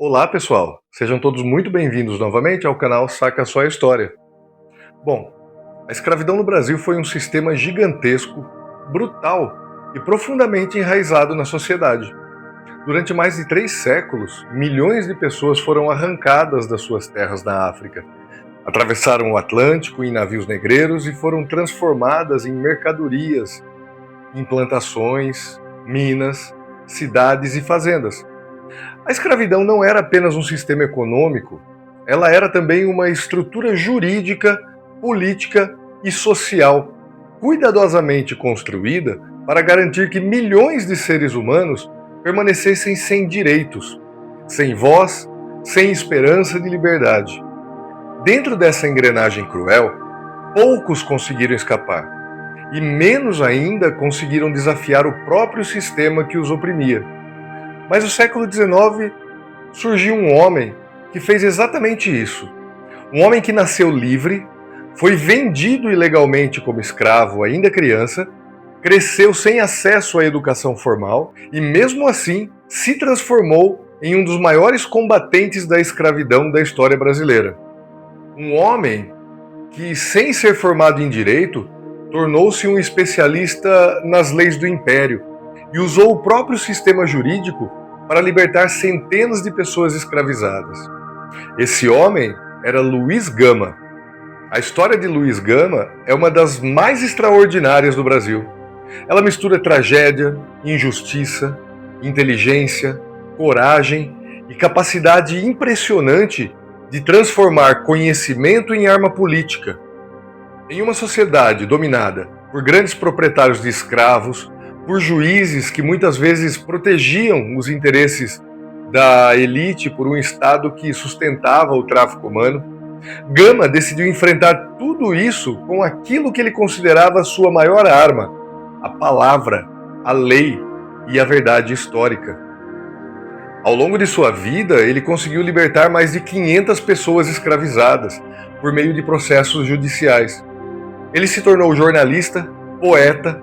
Olá, pessoal! Sejam todos muito bem-vindos novamente ao canal Saca Só a História. Bom, a escravidão no Brasil foi um sistema gigantesco, brutal e profundamente enraizado na sociedade. Durante mais de 3 séculos, milhões de pessoas foram arrancadas das suas terras na África, atravessaram o Atlântico em navios negreiros e foram transformadas em mercadorias, em plantações, minas, cidades e fazendas. A escravidão não era apenas um sistema econômico, ela era também uma estrutura jurídica, política e social, cuidadosamente construída para garantir que milhões de seres humanos permanecessem sem direitos, sem voz, sem esperança de liberdade. Dentro dessa engrenagem cruel, poucos conseguiram escapar, e menos ainda conseguiram desafiar o próprio sistema que os oprimia. Mas no século XIX surgiu um homem que fez exatamente isso. Um homem que nasceu livre, foi vendido ilegalmente como escravo ainda criança, cresceu sem acesso à educação formal e mesmo assim se transformou em um dos maiores combatentes da escravidão da história brasileira. Um homem que, sem ser formado em direito, tornou-se um especialista nas leis do império e usou o próprio sistema jurídico para libertar centenas de pessoas escravizadas. Esse homem era Luiz Gama. A história de Luiz Gama é uma das mais extraordinárias do Brasil. Ela mistura tragédia, injustiça, inteligência, coragem e capacidade impressionante de transformar conhecimento em arma política. Em uma sociedade dominada por grandes proprietários de escravos, por juízes que muitas vezes protegiam os interesses da elite por um Estado que sustentava o tráfico humano, Gama decidiu enfrentar tudo isso com aquilo que ele considerava sua maior arma: a palavra, a lei e a verdade histórica. Ao longo de sua vida, ele conseguiu libertar mais de 500 pessoas escravizadas por meio de processos judiciais. Ele se tornou jornalista, poeta,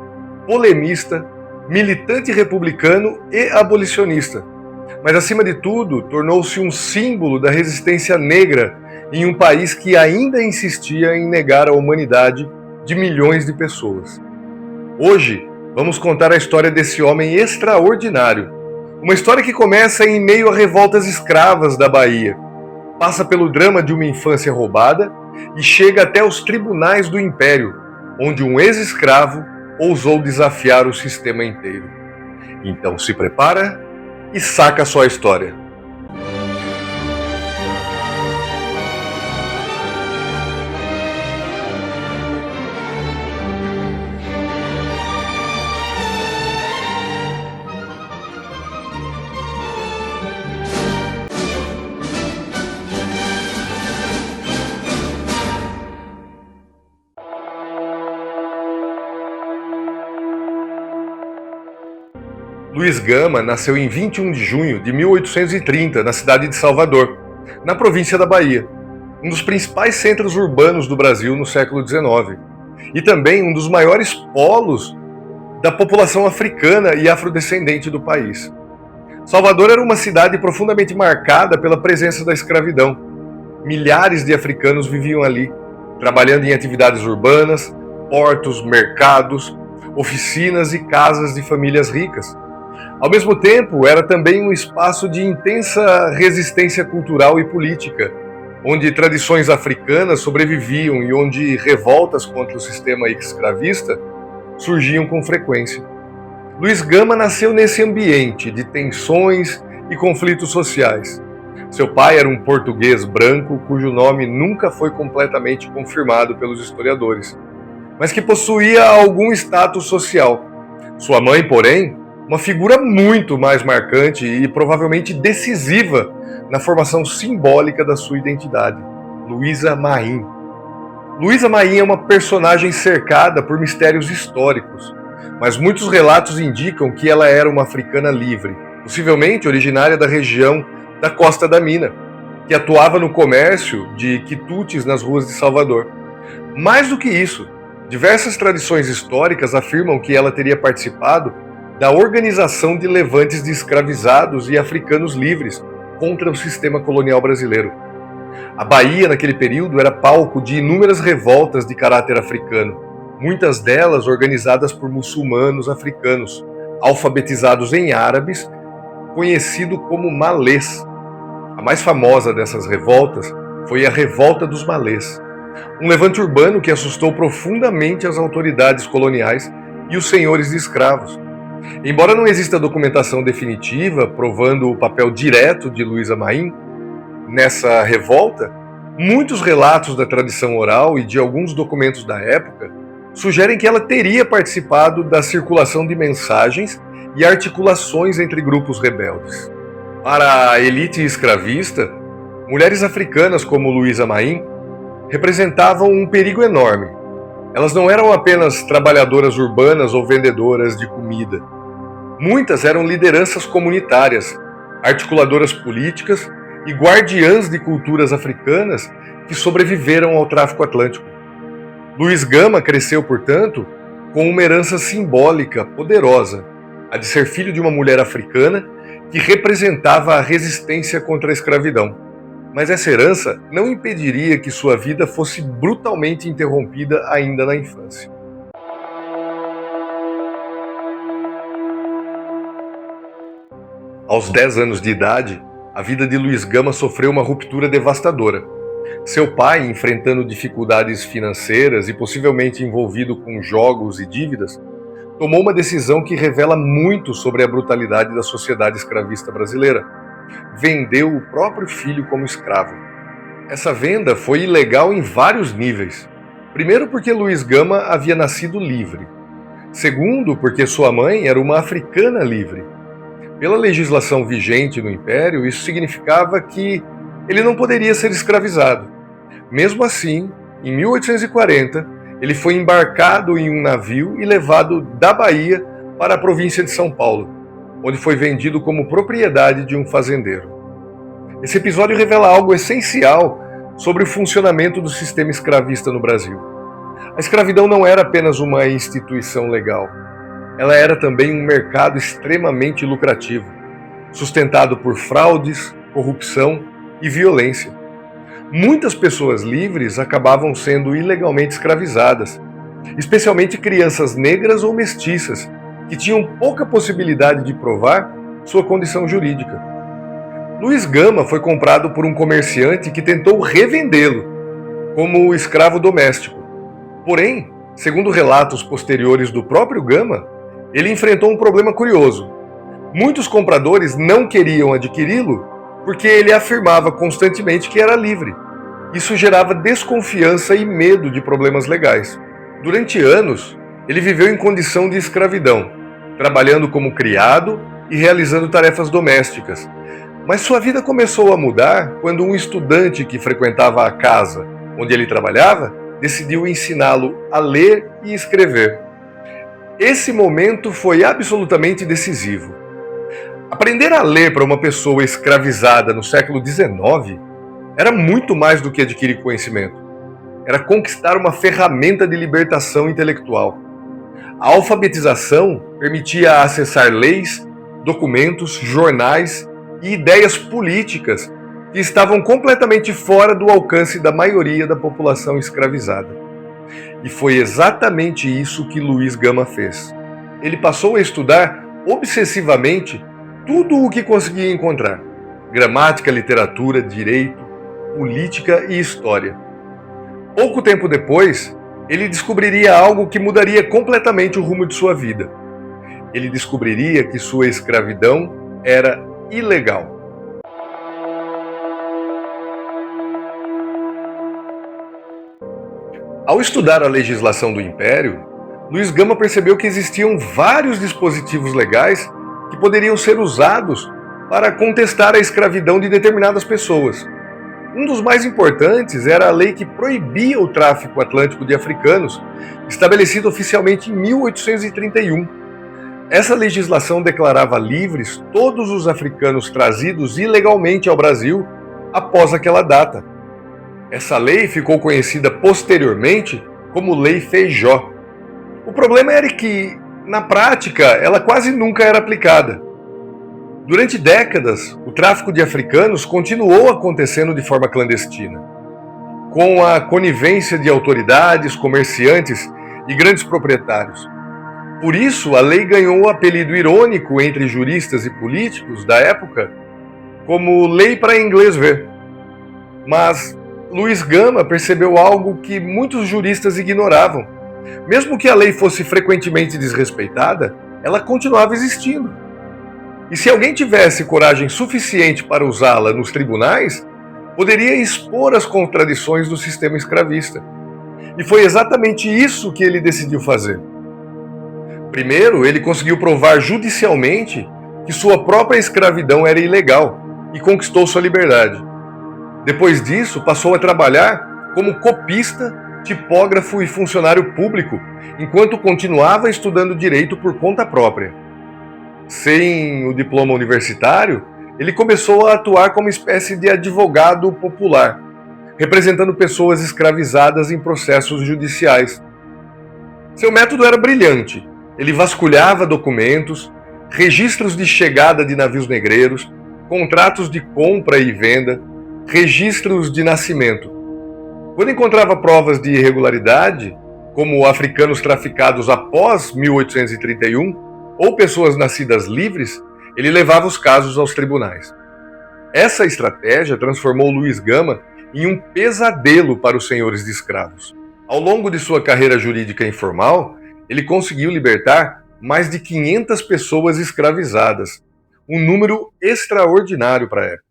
polemista, militante republicano e abolicionista. Mas, acima de tudo, tornou-se um símbolo da resistência negra em um país que ainda insistia em negar a humanidade de milhões de pessoas. Hoje, vamos contar a história desse homem extraordinário. Uma história que começa em meio a revoltas escravas da Bahia, passa pelo drama de uma infância roubada e chega até os tribunais do Império, onde um ex-escravo ousou desafiar o sistema inteiro. Então se prepara e saca só a história. Luiz Gama nasceu em 21 de junho de 1830, na cidade de Salvador, na província da Bahia, um dos principais centros urbanos do Brasil no século XIX, e também um dos maiores polos da população africana e afrodescendente do país. Salvador era uma cidade profundamente marcada pela presença da escravidão. Milhares de africanos viviam ali, trabalhando em atividades urbanas, portos, mercados, oficinas e casas de famílias ricas. Ao mesmo tempo, era também um espaço de intensa resistência cultural e política, onde tradições africanas sobreviviam e onde revoltas contra o sistema escravista surgiam com frequência. Luiz Gama nasceu nesse ambiente de tensões e conflitos sociais. Seu pai era um português branco cujo nome nunca foi completamente confirmado pelos historiadores, mas que possuía algum status social. Sua mãe, porém, uma figura muito mais marcante e provavelmente decisiva na formação simbólica da sua identidade, Luísa Maim. Luísa Maim é uma personagem cercada por mistérios históricos, mas muitos relatos indicam que ela era uma africana livre, possivelmente originária da região da Costa da Mina, que atuava no comércio de quitutes nas ruas de Salvador. Mais do que isso, diversas tradições históricas afirmam que ela teria participado da organização de levantes de escravizados e africanos livres contra o sistema colonial brasileiro. A Bahia, naquele período, era palco de inúmeras revoltas de caráter africano, muitas delas organizadas por muçulmanos africanos, alfabetizados em árabes, conhecido como malês. A mais famosa dessas revoltas foi a Revolta dos Malês, um levante urbano que assustou profundamente as autoridades coloniais e os senhores de escravos. Embora não exista documentação definitiva provando o papel direto de Luísa Maim nessa revolta, muitos relatos da tradição oral e de alguns documentos da época sugerem que ela teria participado da circulação de mensagens e articulações entre grupos rebeldes. Para a elite escravista, mulheres africanas como Luísa Maim representavam um perigo enorme. Elas não eram apenas trabalhadoras urbanas ou vendedoras de comida. Muitas eram lideranças comunitárias, articuladoras políticas e guardiãs de culturas africanas que sobreviveram ao tráfico atlântico. Luiz Gama cresceu, portanto, com uma herança simbólica poderosa, a de ser filho de uma mulher africana que representava a resistência contra a escravidão. Mas essa herança não impediria que sua vida fosse brutalmente interrompida ainda na infância. Aos 10 anos de idade, a vida de Luiz Gama sofreu uma ruptura devastadora. Seu pai, enfrentando dificuldades financeiras e possivelmente envolvido com jogos e dívidas, tomou uma decisão que revela muito sobre a brutalidade da sociedade escravista brasileira. Vendeu o próprio filho como escravo. Essa venda foi ilegal em vários níveis. Primeiro, porque Luiz Gama havia nascido livre. Segundo, porque sua mãe era uma africana livre. Pela legislação vigente no Império, isso significava que ele não poderia ser escravizado. Mesmo assim, em 1840, ele foi embarcado em um navio e levado da Bahia para a província de São Paulo, onde foi vendido como propriedade de um fazendeiro. Esse episódio revela algo essencial sobre o funcionamento do sistema escravista no Brasil. A escravidão não era apenas uma instituição legal. Ela era também um mercado extremamente lucrativo, sustentado por fraudes, corrupção e violência. Muitas pessoas livres acabavam sendo ilegalmente escravizadas, especialmente crianças negras ou mestiças, que tinham pouca possibilidade de provar sua condição jurídica. Luiz Gama foi comprado por um comerciante que tentou revendê-lo como escravo doméstico. Porém, segundo relatos posteriores do próprio Gama, ele enfrentou um problema curioso. Muitos compradores não queriam adquiri-lo porque ele afirmava constantemente que era livre. Isso gerava desconfiança e medo de problemas legais. Durante anos, ele viveu em condição de escravidão, trabalhando como criado e realizando tarefas domésticas. Mas sua vida começou a mudar quando um estudante que frequentava a casa onde ele trabalhava decidiu ensiná-lo a ler e escrever. Esse momento foi absolutamente decisivo. Aprender a ler para uma pessoa escravizada no século XIX era muito mais do que adquirir conhecimento. Era conquistar uma ferramenta de libertação intelectual. A alfabetização permitia acessar leis, documentos, jornais e ideias políticas que estavam completamente fora do alcance da maioria da população escravizada. E foi exatamente isso que Luiz Gama fez. Ele passou a estudar obsessivamente tudo o que conseguia encontrar: gramática, literatura, direito, política e história. Pouco tempo depois, ele descobriria algo que mudaria completamente o rumo de sua vida. Ele descobriria que sua escravidão era ilegal. Ao estudar a legislação do Império, Luiz Gama percebeu que existiam vários dispositivos legais que poderiam ser usados para contestar a escravidão de determinadas pessoas. Um dos mais importantes era a lei que proibia o tráfico atlântico de africanos, estabelecida oficialmente em 1831. Essa legislação declarava livres todos os africanos trazidos ilegalmente ao Brasil após aquela data. Essa lei ficou conhecida posteriormente como Lei Feijó. O problema era que, na prática, ela quase nunca era aplicada. Durante décadas, o tráfico de africanos continuou acontecendo de forma clandestina, com a conivência de autoridades, comerciantes e grandes proprietários. Por isso, a lei ganhou o apelido irônico entre juristas e políticos da época como Lei para Inglês Ver. Mas Luiz Gama percebeu algo que muitos juristas ignoravam. Mesmo que a lei fosse frequentemente desrespeitada, ela continuava existindo. E se alguém tivesse coragem suficiente para usá-la nos tribunais, poderia expor as contradições do sistema escravista. E foi exatamente isso que ele decidiu fazer. Primeiro, ele conseguiu provar judicialmente que sua própria escravidão era ilegal e conquistou sua liberdade. Depois disso, passou a trabalhar como copista, tipógrafo e funcionário público, enquanto continuava estudando direito por conta própria. Sem o diploma universitário, ele começou a atuar como espécie de advogado popular, representando pessoas escravizadas em processos judiciais. Seu método era brilhante. Ele vasculhava documentos, registros de chegada de navios negreiros, contratos de compra e venda, registros de nascimento. Quando encontrava provas de irregularidade, como africanos traficados após 1831 ou pessoas nascidas livres, ele levava os casos aos tribunais. Essa estratégia transformou Luiz Gama em um pesadelo para os senhores de escravos. Ao longo de sua carreira jurídica informal, ele conseguiu libertar mais de 500 pessoas escravizadas, um número extraordinário para a época.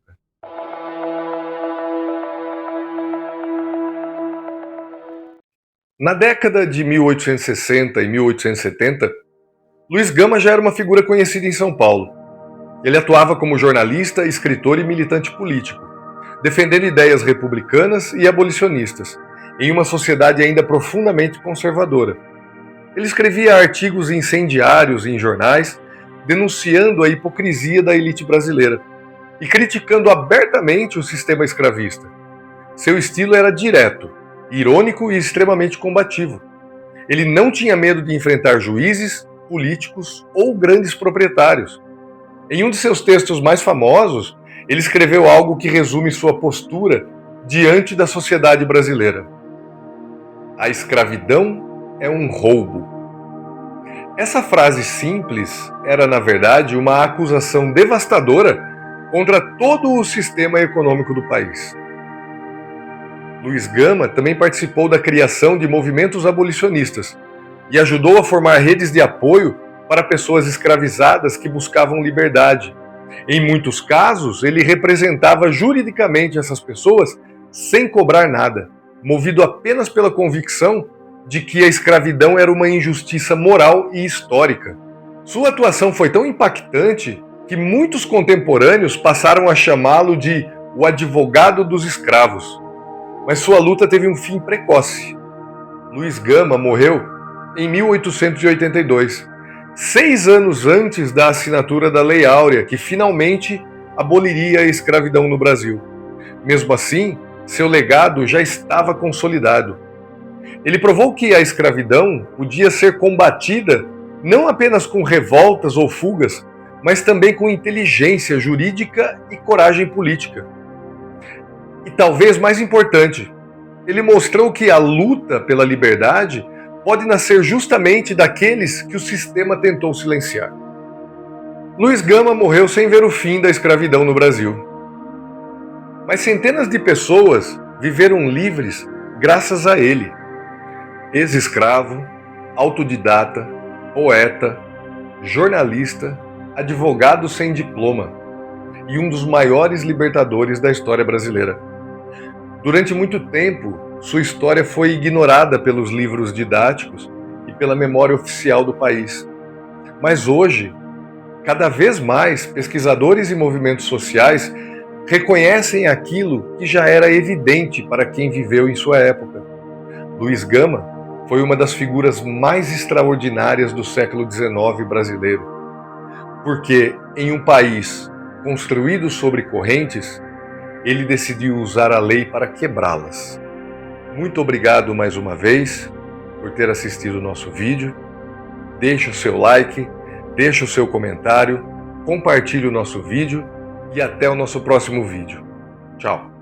Na década de 1860 e 1870, Luiz Gama já era uma figura conhecida em São Paulo. Ele atuava como jornalista, escritor e militante político, defendendo ideias republicanas e abolicionistas, em uma sociedade ainda profundamente conservadora. Ele escrevia artigos incendiários em jornais, denunciando a hipocrisia da elite brasileira e criticando abertamente o sistema escravista. Seu estilo era direto, irônico e extremamente combativo. Ele não tinha medo de enfrentar juízes, políticos ou grandes proprietários. Em um de seus textos mais famosos, ele escreveu algo que resume sua postura diante da sociedade brasileira. A escravidão é um roubo. Essa frase simples era, na verdade, uma acusação devastadora contra todo o sistema econômico do país. Luiz Gama também participou da criação de movimentos abolicionistas e ajudou a formar redes de apoio para pessoas escravizadas que buscavam liberdade. Em muitos casos, ele representava juridicamente essas pessoas sem cobrar nada, movido apenas pela convicção de que a escravidão era uma injustiça moral e histórica. Sua atuação foi tão impactante que muitos contemporâneos passaram a chamá-lo de o advogado dos escravos. Mas sua luta teve um fim precoce. Luiz Gama morreu em 1882, 6 anos antes da assinatura da Lei Áurea, que finalmente aboliria a escravidão no Brasil. Mesmo assim, seu legado já estava consolidado. Ele provou que a escravidão podia ser combatida não apenas com revoltas ou fugas, mas também com inteligência jurídica e coragem política. E talvez mais importante, ele mostrou que a luta pela liberdade pode nascer justamente daqueles que o sistema tentou silenciar. Luiz Gama morreu sem ver o fim da escravidão no Brasil. Mas centenas de pessoas viveram livres graças a ele. Ex-escravo, autodidata, poeta, jornalista, advogado sem diploma e um dos maiores libertadores da história brasileira. Durante muito tempo, sua história foi ignorada pelos livros didáticos e pela memória oficial do país. Mas hoje, cada vez mais pesquisadores e movimentos sociais reconhecem aquilo que já era evidente para quem viveu em sua época. Luiz Gama foi uma das figuras mais extraordinárias do século XIX brasileiro, porque em um país construído sobre correntes, ele decidiu usar a lei para quebrá-las. Muito obrigado mais uma vez por ter assistido o nosso vídeo. Deixe o seu like, deixe o seu comentário, compartilhe o nosso vídeo e até o nosso próximo vídeo. Tchau!